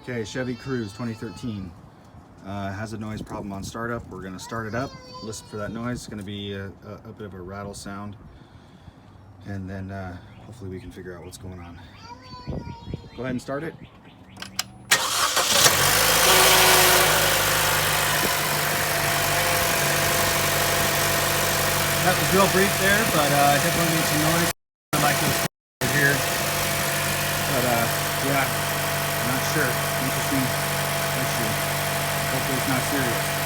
Okay, Chevy Cruze 2013 has a noise problem on startup. We're going to start it up, listen for that noise. It's going to be a bit of a rattle sound, and then hopefully we can figure out what's going on. Go ahead and start it. That was real brief there, but definitely made some noise. I like those here, but yeah, I'm not sure. Interesting issue. Hopefully it's not serious.